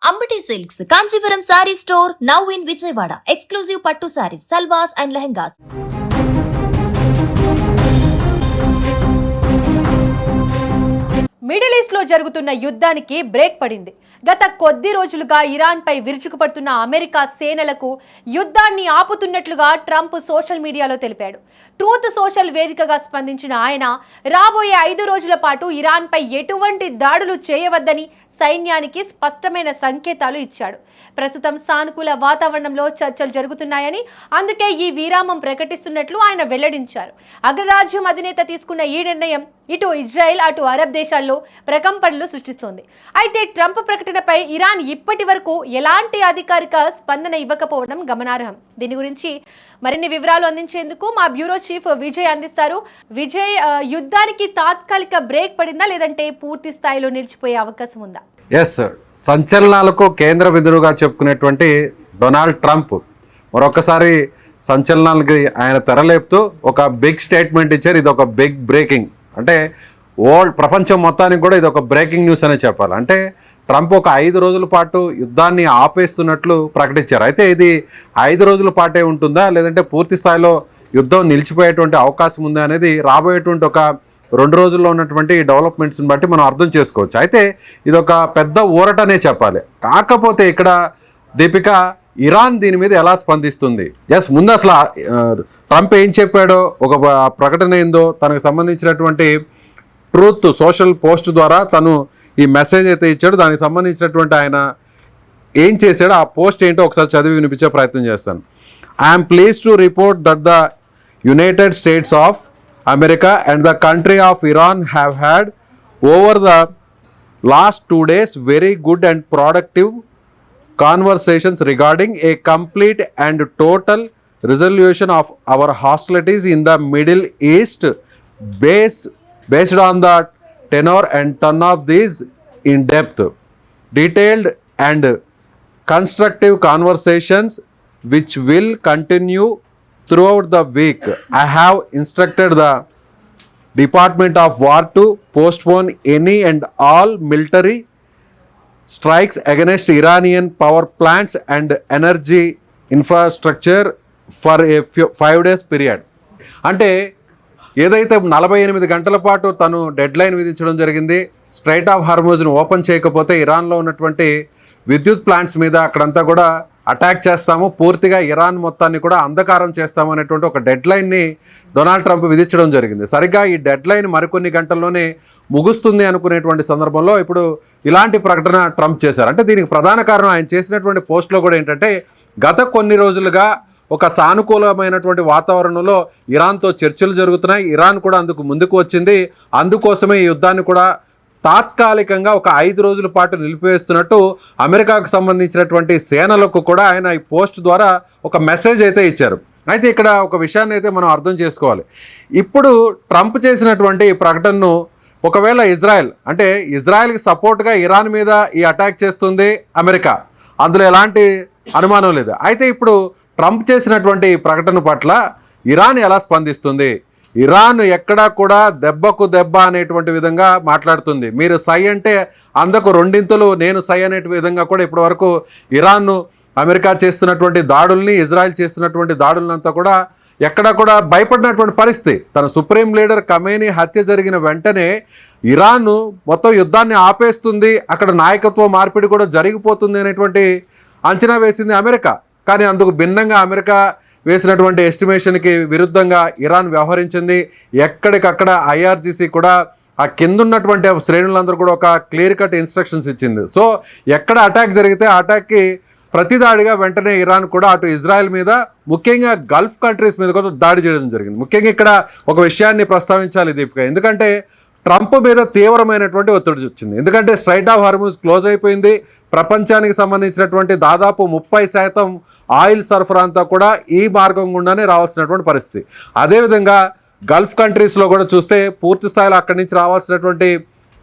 Ambati Silks, Kanchipuram Saree Store, now in Vijayawada. Exclusive Pattu Sarees, Salwas and Lehengas. Middle east లో జరుగుతున్న యుద్ధానికి break పడింది. గత కొద్ది రోజులుగా ఇరాన్ పై విరుచుకుపడుతున్న అమెరికా సేనలకు యుద్ధాన్ని ఆపుతున్నట్లుగా ట్రంప్ సోషల్ మీడియాలో తెలిపాడు. ట్రూత్ సోషల్ వేదికగా స్పందించిన ఆయన రాబోయే 5 రోజుల పాటు ఇరాన్ పై ఎటువంటి దాడులు చేయవద్దని సైన్యానికి స్పష్టమైన సంకేతాలు ఇచ్చాడు. ప్రస్తుతం సానుకూల వాతావరణంలో చర్చలు జరుగుతున్నాయని, అందుకే ఈ విరామం ప్రకటిస్తున్నట్లు ఆయన వెల్లడించారు. అగ్రరాజ్యం అధినేత తీసుకున్న ఈ నిర్ణయం ఇటు ఇజ్రాయెల్ అటు అరబ్ దేశాల్లో ప్రకంపనలు సృష్టిస్తోంది. అయితే ట్రంప్ ప్రకటనపై ఇరాన్ ఇప్పటి వరకు ఎలాంటి అధికారిక స్పందన ఇవ్వకపోవడం గమనార్హం. దీని గురించి మరిన్ని వివరాలు అందించేందుకు మా బ్యూరో చీఫ్ విజయ్ అందిస్తారు. విజయ్, యుద్ధానికి తాత్కాలిక బ్రేక్ పడిందా లేదంటే పూర్తి స్థాయిలో నిలిచిపోయే అవకాశం ఉందా? ఎస్, సంచలనాలకు కేంద్ర బిందువుగా చెప్పుకునేటువంటి డొనాల్డ్ ట్రంప్ మరొకసారి సంచలనాలకి ఆయన తెరలేపుతూ ఒక బిగ్ స్టేట్మెంట్ ఇచ్చారు. ఇది ఒక బిగ్ బ్రేకింగ్, అంటే ప్రపంచం మొత్తానికి కూడా ఇది ఒక బ్రేకింగ్ న్యూస్ అనే చెప్పాలి. అంటే ట్రంప్ ఒక 5 రోజుల పాటు యుద్ధాన్ని ఆపేస్తున్నట్లు ప్రకటించారు. అయితే ఇది 5 రోజుల పాటే ఉంటుందా లేదంటే పూర్తి స్థాయిలో యుద్ధం నిలిచిపోయేటువంటి అవకాశం ఉందా అనేది రాబోయేటువంటి ఒక 2 రోజుల్లో ఉన్నటువంటి డెవలప్మెంట్స్ని బట్టి మనం అర్థం చేసుకోవచ్చు. అయితే ఇది ఒక పెద్ద ఊరటనే చెప్పాలి. కాకపోతే ఇక్కడ దీపిక, ఇరాన్ దీని మీద ఎలా స్పందిస్తుంది? ఎస్, ముందు అసలు ట్రంప్ ఏం చెప్పాడో, ఒక ప్రకటన ఏందో, తనకు సంబంధించినటువంటి ట్రూత్ సోషల్ పోస్ట్ ద్వారా తను ఈ మెసేజ్ అయితే ఇచ్చాడు. దానికి సంబంధించినటువంటి ఆయన ఏం చేశాడో ఆ పోస్ట్ ఏంటో ఒకసారి చదివి వినిపించే ప్రయత్నం చేస్తాను. I'm pleased to report that the United states of America and the country of Iran have had over the last 2 days very good and productive conversations regarding a complete and total resolution of our hostilities in the Middle East based on the tenor and tone of these in depth, detailed and constructive conversations which will continue throughout the week. I have instructed the Department of War to postpone any and all military strikes against Iranian power plants and energy infrastructure for a 5 days period. అంటే ఏదైతే 48 గంటల పాటు తను dead line విధించడం జరిగింది. Straight of హార్మోజ్ను open చేయకపోతే ఇరాన్లో ఉన్నటువంటి విద్యుత్ ప్లాంట్స్ మీద అక్కడంతా కూడా అటాక్ చేస్తాము, పూర్తిగా ఇరాన్ మొత్తాన్ని కూడా అంధకారం చేస్తాము అనేటువంటి ఒక డెడ్ లైన్ని డొనాల్డ్ ట్రంప్ విధించడం జరిగింది. సరిగ్గా ఈ డెడ్ లైన్ మరికొన్ని గంటల్లోనే ముగుస్తుంది అనుకునేటువంటి సందర్భంలో ఇప్పుడు ఇలాంటి ప్రకటన ట్రంప్ చేశారు. అంటే దీనికి ప్రధాన కారణం ఆయన చేసినటువంటి పోస్ట్లో కూడా ఏంటంటే, గత కొన్ని రోజులుగా ఒక సానుకూలమైనటువంటి వాతావరణంలో ఇరాన్తో చర్చలు జరుగుతున్నాయి, ఇరాన్ కూడా అందుకు ముందుకు వచ్చింది, అందుకోసమే ఈ యుద్ధాన్ని కూడా తాత్కాలికంగా ఒక 5 రోజుల పాటు నిలిపివేస్తున్నట్టు అమెరికాకు సంబంధించినటువంటి సేనలకు కూడా ఆయన ఈ పోస్ట్ ద్వారా ఒక మెసేజ్ అయితే ఇచ్చారు. అయితే ఇక్కడ ఒక విషయాన్ని అయితే మనం అర్థం చేసుకోవాలి. ఇప్పుడు ట్రంప్ చేసినటువంటి ఈ ప్రకటనను ఒకవేళ ఇజ్రాయెల్, అంటే ఇజ్రాయెల్కి సపోర్ట్గా ఇరాన్ మీద ఈ అటాక్ చేస్తుంది అమెరికా, అందులో ఎలాంటి అనుమానం లేదు. అయితే ఇప్పుడు ట్రంప్ చేసినటువంటి ఈ ప్రకటన పట్ల ఇరాన్ ఎలా స్పందిస్తుంది? ఇరాన్ ఎక్కడా కూడా దెబ్బకు దెబ్బ అనేటువంటి విధంగా మాట్లాడుతుంది. మీరు సై అంటే అందకు రెండింతలు నేను సై అనే విధంగా కూడా ఇప్పటి వరకు ఇరాన్ను అమెరికా చేస్తున్నటువంటి దాడుల్ని, ఇజ్రాయెల్ చేస్తున్నటువంటి దాడులనంతా కూడా ఎక్కడా కూడా భయపడినటువంటి పరిస్థితి. తన సుప్రీం లీడర్ ఖమేనీ హత్య జరిగిన వెంటనే ఇరాన్ మొత్తం యుద్ధాన్ని ఆపేస్తుంది, అక్కడ నాయకత్వ మార్పిడి కూడా జరిగిపోతుంది అనేటువంటి అంచనా వేసింది అమెరికా. కానీ అందుకు భిన్నంగా అమెరికా వేసినటువంటి ఎస్టిమేషన్కి విరుద్ధంగా ఇరాన్ వ్యవహరించింది. ఎక్కడికక్కడ ఐఆర్జీసీ కూడా ఆ కింద ఉన్నటువంటి శ్రేణులందరూ కూడా ఒక క్లియర్ కట్ ఇన్స్ట్రక్షన్స్ ఇచ్చింది. సో ఎక్కడ అటాక్ జరిగితే ఆ అటాక్కి ప్రతిదాడిగా వెంటనే ఇరాన్ కూడా అటు ఇజ్రాయెల్ మీద, ముఖ్యంగా గల్ఫ్ కంట్రీస్ మీద కూడా దాడి చేయడం జరిగింది. ముఖ్యంగా ఇక్కడ ఒక విషయాన్ని ప్రస్తావించాలి దీపిక, ఎందుకంటే ట్రంప్ మీద తీవ్రమైనటువంటి ఒత్తిడి వచ్చింది. ఎందుకంటే స్ట్రైట్ ఆఫ్ హార్మూజ్ క్లోజ్ అయిపోయింది. ప్రపంచానికి సంబంధించినటువంటి దాదాపు 30% ఆయిల్ సరఫరా అంతా కూడా ఈ మార్గం గుండానే రావాల్సినటువంటి పరిస్థితి. అదేవిధంగా గల్ఫ్ కంట్రీస్లో కూడా చూస్తే పూర్తి స్థాయిలో అక్కడి నుంచి రావాల్సినటువంటి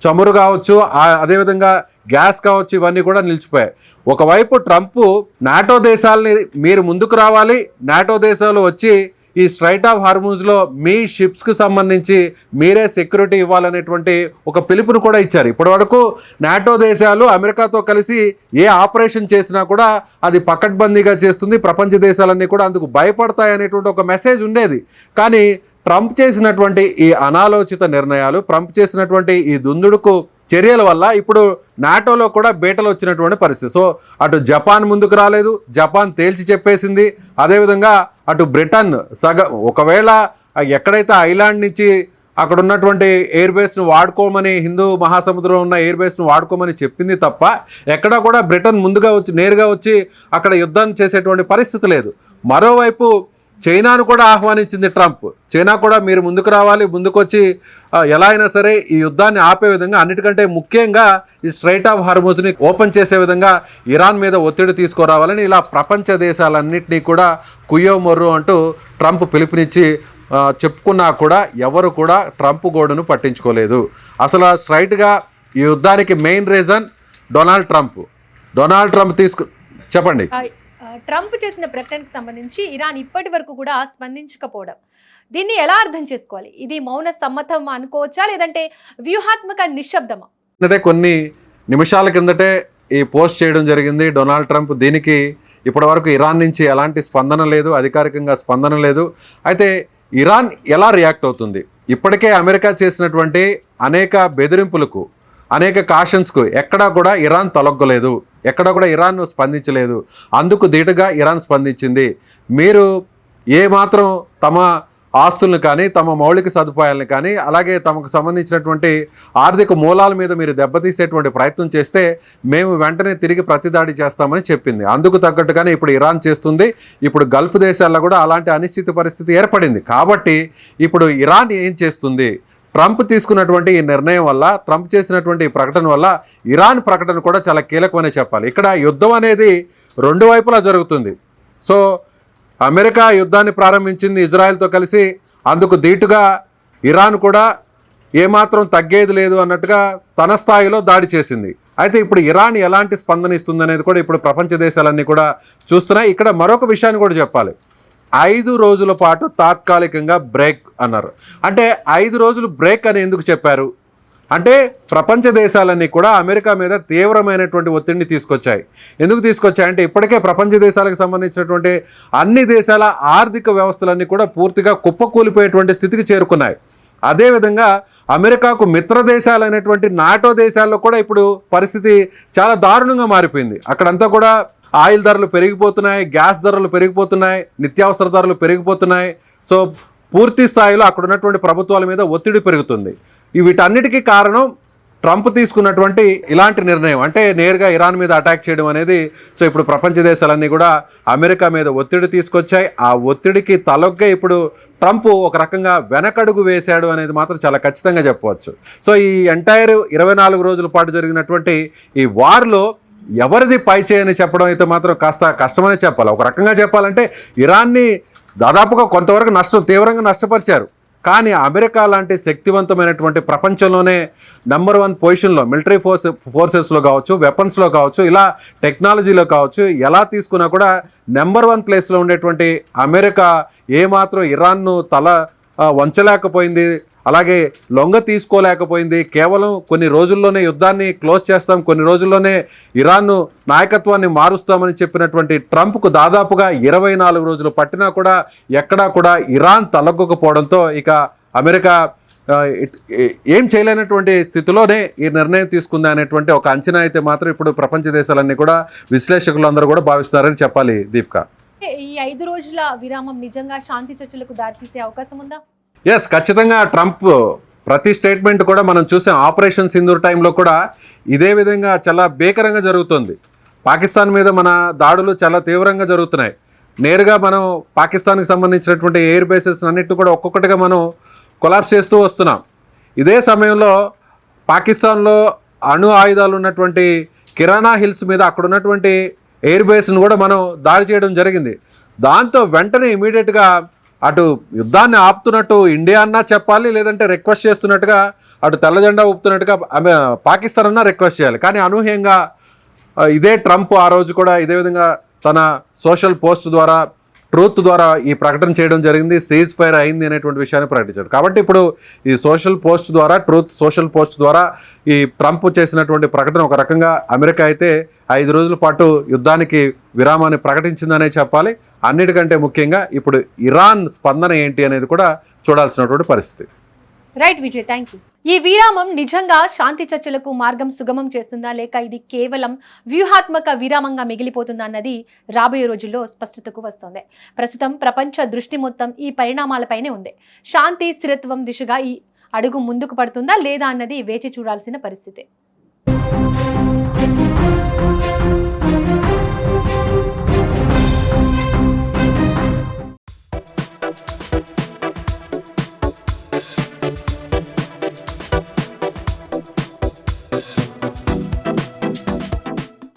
చమురు కావచ్చు, అదేవిధంగా గ్యాస్ కావచ్చు, ఇవన్నీ కూడా నిలిచిపోయాయి. ఒకవైపు ట్రంప్ నాటో దేశాలని మీరు ముందుకు రావాలి, నాటో దేశాలు వచ్చి ఈ స్ట్రైట్ ఆఫ్ హార్మూజ్లో మీ షిప్స్కి సంబంధించి మీరే సెక్యూరిటీ ఇవ్వాలనేటువంటి ఒక పిలుపును కూడా ఇచ్చారు. ఇప్పటి వరకు నాటో దేశాలు అమెరికాతో కలిసి ఏ ఆపరేషన్ చేసినా కూడా అది పకడ్బందీగా చేస్తుంది, ప్రపంచ దేశాలన్నీ కూడా అందుకు భయపడతాయి అనేటువంటి ఒక మెసేజ్ ఉండేది. కానీ ట్రంప్ చేసినటువంటి ఈ అనాలోచిత నిర్ణయాలు, ట్రంప్ చేసినటువంటి ఈ దుందుడుకు చర్యల వల్ల ఇప్పుడు నాటోలో కూడా బీటలు వచ్చినటువంటి పరిస్థితి. సో అటు జపాన్ ముందుకు రాలేదు, జపాన్ తేల్చి చెప్పేసింది. అదేవిధంగా అటు బ్రిటన్ ఒకవేళ ఎక్కడైతే ఐలాండ్ నుంచి అక్కడ ఉన్నటువంటి ఎయిర్ బేస్ను వాడుకోమని, హిందూ మహాసముద్రంలో ఉన్న ఎయిర్ బేస్ను వాడుకోమని చెప్పింది తప్ప ఎక్కడా కూడా బ్రిటన్ ముందుగా వచ్చి నేరుగా వచ్చి అక్కడ యుద్ధాన్ని చేసేటువంటి పరిస్థితి లేదు. మరోవైపు చైనాను కూడా ఆహ్వానించింది ట్రంప్. చైనా కూడా మీరు ముందుకు రావాలి, ముందుకు వచ్చి ఎలా అయినా సరే ఈ యుద్ధాన్ని ఆపే విధంగా, అన్నిటికంటే ముఖ్యంగా ఈ స్ట్రైట్ ఆఫ్ హార్మూజ్ని ఓపెన్ చేసే విధంగా ఇరాన్ మీద ఒత్తిడి తీసుకురావాలని ఇలా ప్రపంచ దేశాలన్నింటినీ కూడా కుయ్యో మొర్రు అంటూ ట్రంప్ పిలుపునిచ్చి చెప్పుకున్నా కూడా ఎవరు కూడా ట్రంప్ గోడును పట్టించుకోలేదు. అసలు స్ట్రైట్గా ఈ యుద్ధానికి మెయిన్ రీజన్ డొనాల్డ్ ట్రంప్ చెప్పండి. ట్రంప్ చేసిన ప్రకటనకు సంబంధించి ఇరాన్ ఇప్పటి వరకు కూడా స్పందించకపోవడం, దీన్ని ఎలా అర్థం చేసుకోవాలి? ఇది మౌన సమ్మతం అనుకోవచ్చా, లేదంటే వ్యూహాత్మక నిశ్శబ్దమా? కొన్ని నిమిషాల కిందటే ఈ పోస్ట్ చేయడం జరిగింది డొనాల్డ్ ట్రంప్. దీనికి ఇప్పటి వరకు ఇరాన్ నుంచి ఎలాంటి స్పందన లేదు, అధికారికంగా స్పందన లేదు. అయితే ఇరాన్ ఎలా రియాక్ట్ అవుతుంది? ఇప్పటికే అమెరికా చేసినటువంటి అనేక బెదిరింపులకు, అనేక కాషన్స్కు ఎక్కడా కూడా ఇరాన్ తొలగలేదు, ఎక్కడా కూడా ఇరాన్ స్పందించలేదు. అందుకు ధీటుగా ఇరాన్ స్పందించింది. మీరు ఏమాత్రం తమ ఆస్తులను కానీ, తమ మౌలిక సదుపాయాలను కానీ, అలాగే తమకు సంబంధించినటువంటి ఆర్థిక మూలాల మీద మీరు దెబ్బతీసేటువంటి ప్రయత్నం చేస్తే మేము వెంటనే తిరిగి ప్రతిదాడి చేస్తామని చెప్పింది. అందుకు తగ్గట్టుగానే ఇప్పుడు ఇరాన్ చేస్తుంది. ఇప్పుడు గల్ఫ్ దేశాల్లో కూడా అలాంటి అనిశ్చిత పరిస్థితి ఏర్పడింది. కాబట్టి ఇప్పుడు ఇరాన్ ఏం చేస్తుంది? ట్రంప్ తీసుకున్నటువంటి ఈ నిర్ణయం వల్ల, ట్రంప్ చేసినటువంటి ఈ ప్రకటన వల్ల ఇరాన్ ప్రకటన కూడా చాలా కీలకమనే చెప్పాలి. ఇక్కడ యుద్ధం అనేది రెండు వైపులా జరుగుతుంది. సో అమెరికా యుద్ధాన్ని ప్రారంభించింది ఇజ్రాయెల్తో కలిసి, అందుకు ధీటుగా ఇరాన్ కూడా ఏమాత్రం తగ్గేది లేదు అన్నట్టుగా తన స్థాయిలో దాడి చేసింది. అయితే ఇప్పుడు ఇరాన్ ఎలాంటి స్పందన ఇస్తుంది అనేది కూడా ఇప్పుడు ప్రపంచ దేశాలన్నీ కూడా చూస్తున్నాయి. ఇక్కడ మరొక విషయాన్ని కూడా చెప్పాలి. 5 రోజుల పాటు తాత్కాలికంగా బ్రేక్ అన్నారు. అంటే 5 రోజులు బ్రేక్ అని ఎందుకు చెప్పారు అంటే, ప్రపంచ దేశాలన్నీ కూడా అమెరికా మీద తీవ్రమైనటువంటి ఒత్తిడిని తీసుకొచ్చాయి. ఎందుకు తీసుకొచ్చాయంటే, ఇప్పటికే ప్రపంచ దేశాలకు సంబంధించినటువంటి అన్ని దేశాల ఆర్థిక వ్యవస్థలన్నీ కూడా పూర్తిగా కుప్పకూలిపోయేటువంటి స్థితికి చేరుకున్నాయి. అదేవిధంగా అమెరికాకు మిత్ర దేశాలైనటువంటి నాటో దేశాల్లో కూడా ఇప్పుడు పరిస్థితి చాలా దారుణంగా మారిపోయింది. అక్కడంతా కూడా ఆయిల్ ధరలు పెరిగిపోతున్నాయి, గ్యాస్ ధరలు పెరిగిపోతున్నాయి, నిత్యావసర ధరలు పెరిగిపోతున్నాయి. సో పూర్తి స్థాయిలో అక్కడ ఉన్నటువంటి ప్రభుత్వాల మీద ఒత్తిడి పెరుగుతుంది. వీటన్నిటికీ కారణం ట్రంప్ తీసుకున్నటువంటి ఇలాంటి నిర్ణయం, అంటే నేరుగా ఇరాన్ మీద అటాక్ చేయడం అనేది. సో ఇప్పుడు ప్రపంచ దేశాలన్నీ కూడా అమెరికా మీద ఒత్తిడి తీసుకొచ్చాయి. ఆ ఒత్తిడికి తలొగ్గే ఇప్పుడు ట్రంప్ ఒక రకంగా వెనకడుగు వేశాడు అనేది మాత్రం చాలా ఖచ్చితంగా చెప్పవచ్చు. సో ఈ ఎంటైర్ 24 రోజుల పాటు జరిగినటువంటి ఈ వార్లో ఎవరిది పై చేయని చెప్పడం అయితే మాత్రం కాస్త కష్టమని చెప్పాలి. ఒక రకంగా చెప్పాలంటే ఇరాన్ని దాదాపుగా కొంతవరకు తీవ్రంగా నష్టపరిచారు. కానీ అమెరికా లాంటి శక్తివంతమైనటువంటి ప్రపంచంలోనే నెంబర్ 1 పొజిషన్లో మిలిటరీ ఫోర్సెస్లో కావచ్చు, వెపన్స్లో కావచ్చు, ఇలా టెక్నాలజీలో కావచ్చు, ఎలా తీసుకున్నా కూడా నెంబర్ 1 ప్లేస్లో ఉండేటువంటి అమెరికా ఏమాత్రం ఇరాన్ను వంచలేకపోయింది, అలాగే లొంగ తీసుకోలేకపోయింది. కేవలం కొన్ని రోజుల్లోనే యుద్ధాన్ని క్లోజ్ చేస్తాం, కొన్ని రోజుల్లోనే ఇరాన్ను నాయకత్వాన్ని మారుస్తామని చెప్పినటువంటి ట్రంప్కు దాదాపుగా 24 రోజులు పట్టినా కూడా ఎక్కడా కూడా ఇరాన్ తలగ్గకపోవడంతో ఇక అమెరికా ఏం చేయలేనటువంటి స్థితిలోనే ఈ నిర్ణయం తీసుకుంది అనేటువంటి ఒక అంచనా అయితే మాత్రం ఇప్పుడు ప్రపంచ దేశాలన్నీ కూడా, విశ్లేషకులందరూ కూడా భావిస్తారని చెప్పాలి. దీపిక, ఈ 5 రోజుల విరామం నిజంగా శాంతి చర్చలకు దారితీసే అవకాశం ఉందా? ఎస్, ఖచ్చితంగా. ట్రంప్ ప్రతి స్టేట్మెంట్ కూడా మనం చూసాం. ఆపరేషన్ సింధూర్ టైంలో కూడా ఇదే విధంగా చాలా భీకరంగా జరుగుతుంది. పాకిస్తాన్ మీద మన దాడులు చాలా తీవ్రంగా జరుగుతున్నాయి. నేరుగా మనం పాకిస్తాన్కి సంబంధించినటువంటి ఎయిర్ బేసెస్ అన్నిటిని కూడా ఒక్కొక్కటిగా మనం కొలాప్స్ చేస్తూ వస్తున్నాం. ఇదే సమయంలో పాకిస్తాన్లో అణు ఆయుధాలు ఉన్నటువంటి కిరాణా హిల్స్ మీద అక్కడ ఉన్నటువంటి ఎయిర్ బేస్ను కూడా మనం దాడి చేయడం జరిగింది. దాంతో వెంటనే ఇమీడియట్గా అటు యుద్ధాన్ని ఆపుతున్నట్టు ఇండియా అన్నా చెప్పాలి, లేదంటే రిక్వెస్ట్ చేస్తున్నట్టుగా అటు తెల్ల జెండా ఊపుతున్నట్టుగా పాకిస్తాన్ అన్నా రిక్వెస్ట్ చేయాలి. కానీ అనూహ్యంగా ఇదే ట్రంప్ ఆ రోజు కూడా ఇదే విధంగా తన సోషల్ పోస్ట్ ద్వారా ట్రూత్ ద్వారా ఈ ప్రకటన చేయడం జరిగింది, సీజ్ ఫైర్ అయింది అనేటువంటి విషయాన్ని ప్రకటించారు. కాబట్టి ఇప్పుడు ఈ సోషల్ పోస్ట్ ద్వారా, ట్రూత్ సోషల్ పోస్ట్ ద్వారా ఈ ట్రంప్ చేసినటువంటి ప్రకటన ఒక రకంగా అమెరికా అయితే 5 రోజుల పాటు యుద్ధానికి విరామాన్ని ప్రకటించిందనే చెప్పాలి. అన్నిటికంటే ముఖ్యంగా ఇప్పుడు ఇరాన్ స్పందన ఏంటి అనేది కూడా చూడాల్సినటువంటి పరిస్థితి. Right Vijay, thank you. ఈ విరామం నిజంగా శాంతి చర్చలకు మార్గం సుగమం చేస్తుందా, లేక ఇది కేవలం వ్యూహాత్మక విరామంగా మిగిలిపోతుందా అన్నది రాబోయే రోజుల్లో స్పష్టతకు వస్తోంది. ప్రస్తుతం ప్రపంచ దృష్టి మొత్తం ఈ పరిణామాలపైనే ఉంది. శాంతి స్థిరత్వం దిశగా ఈ అడుగు ముందుకు పడుతుందా లేదా అన్నది వేచి చూడాల్సిన పరిస్థితి.